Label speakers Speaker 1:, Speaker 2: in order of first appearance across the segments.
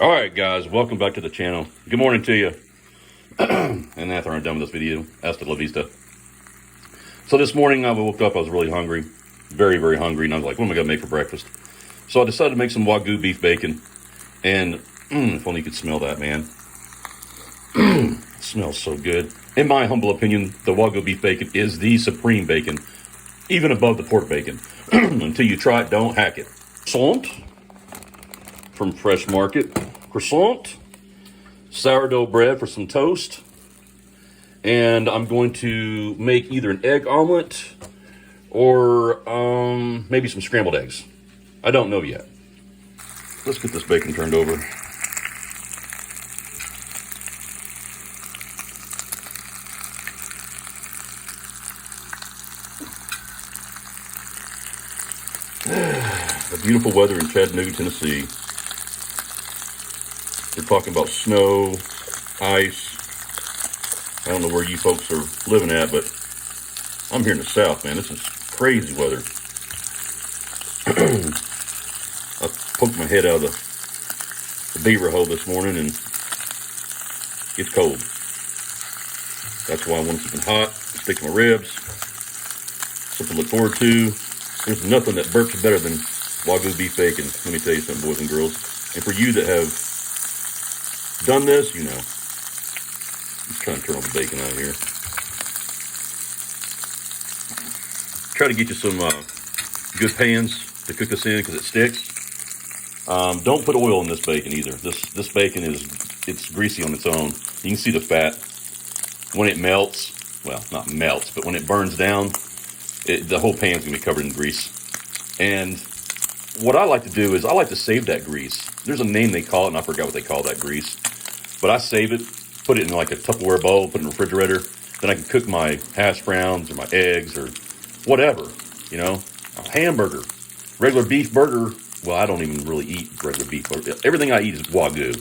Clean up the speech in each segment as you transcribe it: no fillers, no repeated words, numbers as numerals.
Speaker 1: All right, guys, welcome back to the channel. Good morning to you. And after I'm done with this video, hasta la vista. So this morning I woke up, I was really hungry, very, very hungry, and I was like, what am I gonna make for breakfast? So I decided to make some Wagyu beef bacon, and if only you could smell that, man. It smells so good. In my humble opinion, the Wagyu beef bacon is the supreme bacon, even above the pork bacon. Until you try it, don't hack it. Cruisant from Fresh Market. Cruisant. Sourdough bread for some toast. And I'm going to make either an egg omelet or maybe some scrambled eggs. I don't know yet. Let's get this bacon turned over. The beautiful weather in Chattanooga, Tennessee. We're talking about snow, ice. I don't know where you folks are living at, but I'm here in the South, man. This is crazy weather. I poked my head out of the beaver hole this morning, and it's cold. That's why I want something hot, stick to my ribs, something to look forward to. There's nothing that burps better than Wagyu beef bacon. Let me tell you something, boys and girls. And for you that have done this, you know. Just trying to turn all the bacon out of here. Try to get you some good pans to cook this in because it sticks. Don't put oil in this bacon either. This bacon it's greasy on its own. You can see the fat when it melts. Well, not melts, but when it burns down, the whole pan's gonna be covered in grease. And what I like to do is I like to save that grease. There's a name they call it, and I forgot what they call that grease. But I save it, put it in like a Tupperware bowl, put it in the refrigerator. Then I can cook my hash browns or my eggs or whatever, you know, a hamburger, regular beef burger. Well, I don't even really eat regular beef burger. Everything I eat is Wagyu.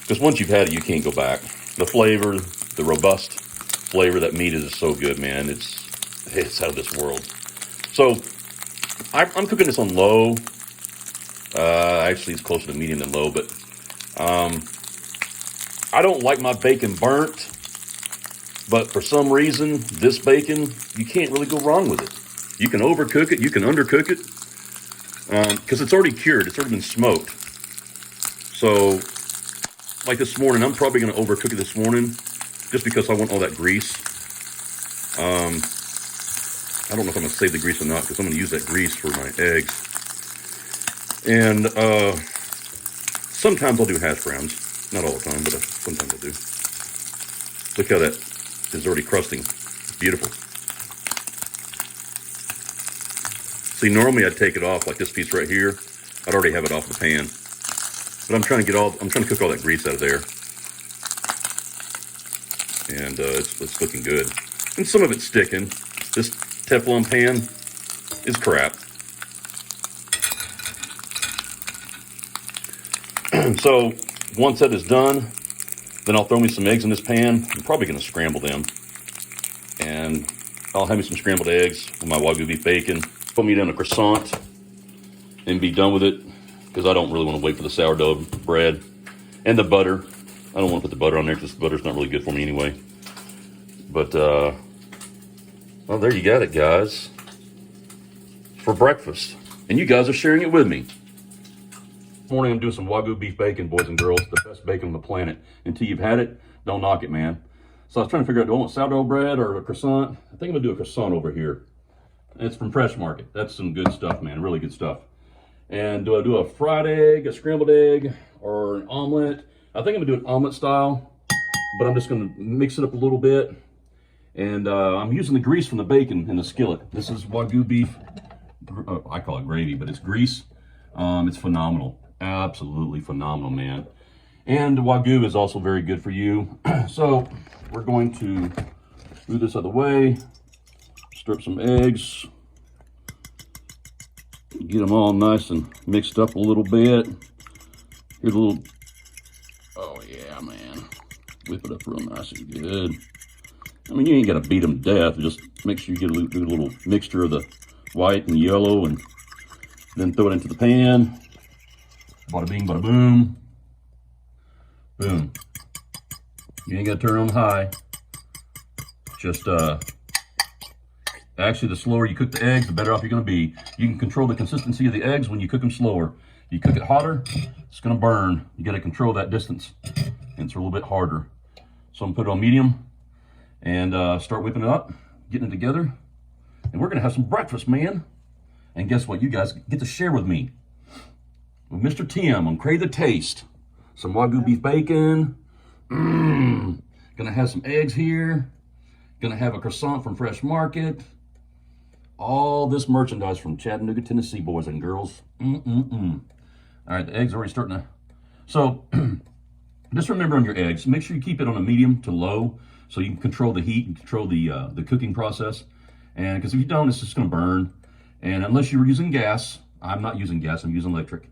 Speaker 1: Because once you've had it, you can't go back. The flavor, the robust flavor, that meat is so good, man. It's out of this world. So I'm cooking this on low. Actually, it's closer to medium than low, but I don't like my bacon burnt. But for some reason, this bacon, you can't really go wrong with it. You can overcook it, you can undercook it, because it's already cured, it's already been smoked. So, like this morning, I'm probably going to overcook it this morning, just because I want all that grease. I don't know if I'm going to save the grease or not, because I'm going to use that grease for my eggs. And sometimes I'll do hash browns. Not all the time, but sometimes I do. Look how that is already crusting. It's beautiful. See, normally I'd take it off like this piece right here. I'd already have it off the pan. But I'm trying to cook all that grease out of there. And it's looking good. And some of it's sticking. This Teflon pan is crap. So once that is done, then I'll throw me some eggs in this pan. I'm probably going to scramble them. And I'll have me some scrambled eggs with my Wagyu beef bacon. Put me down a croissant and be done with it, because I don't really want to wait for the sourdough bread and the butter. I don't want to put the butter on there because the butter's not really good for me anyway. But, well, there you got it, guys, for breakfast. And you guys are sharing it with me. This morning I'm doing some Wagyu beef bacon, boys and girls. The best bacon on the planet. Until you've had it, don't knock it, man. So I was trying to figure out, do I want sourdough bread or a croissant? I think I'm going to do a croissant over here. It's from Fresh Market. That's some good stuff, man. Really good stuff. And do I do a fried egg, a scrambled egg, or an omelet? I think I'm going to do an omelet style, but I'm just going to mix it up a little bit. And I'm using the grease from the bacon in the skillet. This is Wagyu beef. I call it gravy, but it's grease. It's phenomenal. Absolutely phenomenal, man. And Wagyu is also very good for you. So we're going to move this out of the way, stir up some eggs, get them all nice and mixed up a little bit. Here's a little, oh yeah, man. Whip it up real nice and good. I mean, you ain't got to beat them to death. Just make sure you get a little mixture of the white and yellow, and then throw it into the pan. Bada bing, bada boom. Boom. You ain't got to turn on high. Just, actually, the slower you cook the eggs, the better off you're going to be. You can control the consistency of the eggs when you cook them slower. You cook it hotter, it's going to burn. You got to control that distance. And it's a little bit harder. So I'm going to put it on medium and start whipping it up, getting it together. And we're going to have some breakfast, man. And guess what? You guys get to share with me. With Mr. Tim on Crave the Taste. Some Wagyu beef bacon. Gonna have some eggs here. Gonna have a croissant from Fresh Market. All this merchandise from Chattanooga, Tennessee, boys and girls. All right, the eggs are already starting to... So, just remember on your eggs, make sure you keep it on a medium to low so you can control the heat and control the cooking process. And because if you don't, it's just gonna burn. And unless you were using gas, I'm not using gas, I'm using electric.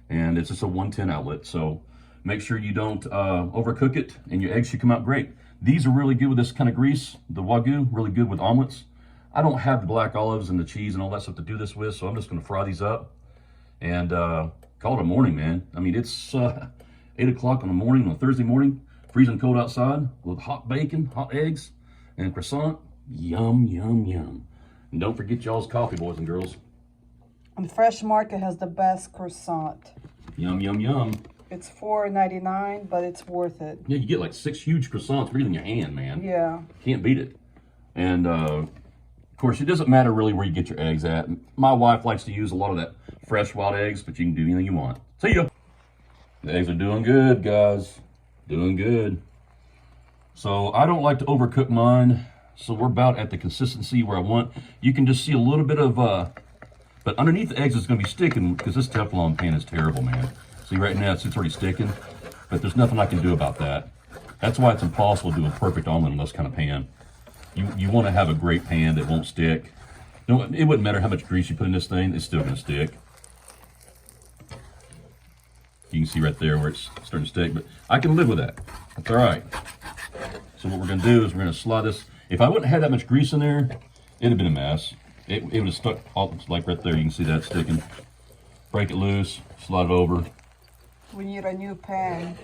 Speaker 1: And it's just a 110 outlet, so make sure you don't overcook it, and your eggs should come out great. These are really good with this kind of grease, the Wagyu, really good with omelets. I don't have the black olives and the cheese and all that stuff to do this with, so I'm just gonna fry these up and call it a morning, man. I mean, it's 8 o'clock on the morning, on a Thursday morning, freezing cold outside with hot bacon, hot eggs, and croissant. Yum, yum, yum. And don't forget y'all's coffee, boys and girls.
Speaker 2: And Fresh Market has the best croissant.
Speaker 1: Yum, yum, yum.
Speaker 2: It's $4.99, but it's worth it.
Speaker 1: Yeah, you get like 6 huge croissants right in your hand, man.
Speaker 2: Yeah.
Speaker 1: Can't beat it. And, of course, it doesn't matter really where you get your eggs at. My wife likes to use a lot of that fresh wild eggs, but you can do anything you want. See ya. The eggs are doing good, guys. Doing good. So I don't like to overcook mine. So we're about at the consistency where I want. You can just see a little bit of, but underneath the eggs it's going to be sticking because this Teflon pan is terrible, man. See, right now it's already sticking, but there's nothing I can do about that. That's why it's impossible to do a perfect omelet in this kind of pan. You want to have a great pan that won't stick. No, it wouldn't matter how much grease you put in this thing, it's still going to stick. You can see right there where it's starting to stick, but I can live with that. That's all right. So what we're going to do is we're going to slide this. If I wouldn't have that much grease in there, it'd have been a mess. It would have stuck all, like right there. You can see that sticking. Break it loose, slide it over.
Speaker 2: We need a new pan.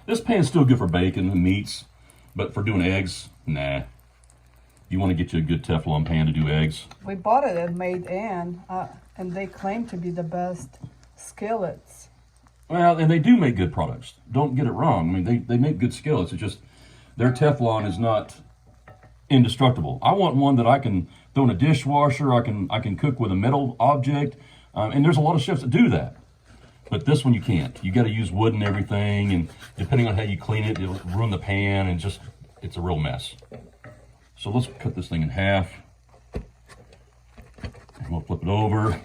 Speaker 1: This pan's still good for bacon and meats, but for doing eggs, nah. You want to get you a good Teflon pan to do eggs.
Speaker 2: We bought it at Made In, and they claim to be the best skillets.
Speaker 1: Well, and they do make good products. Don't get it wrong. I mean, they make good skillets. It's just their Teflon is not indestructible. I want one that I can throw in a dishwasher. I can cook with a metal object, and there's a lot of chefs that do that. But this one you can't. You got to use wood and everything, and depending on how you clean it, it'll ruin the pan, and just it's a real mess. So let's cut this thing in half. And we'll flip it over.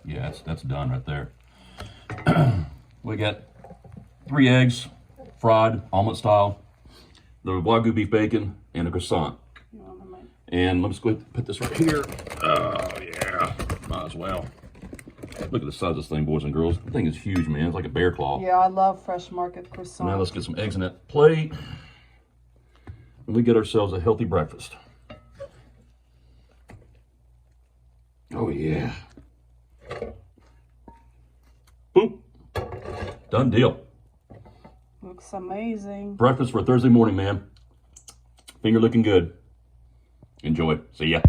Speaker 1: Yeah, that's done right there. We got 3 eggs, fried, omelet style, the Wagyu beef bacon, and a croissant. And let's go ahead and put this right here. Oh, yeah, might as well. Look at the size of this thing, boys and girls. The thing is huge, man. It's like a bear claw.
Speaker 2: Yeah, I love Fresh Market croissant.
Speaker 1: Now let's get some eggs in that plate. And we get ourselves a healthy breakfast. Oh, yeah. Boop. Done deal.
Speaker 2: Looks amazing.
Speaker 1: Breakfast for Thursday morning, man. Finger looking good. Enjoy. See ya.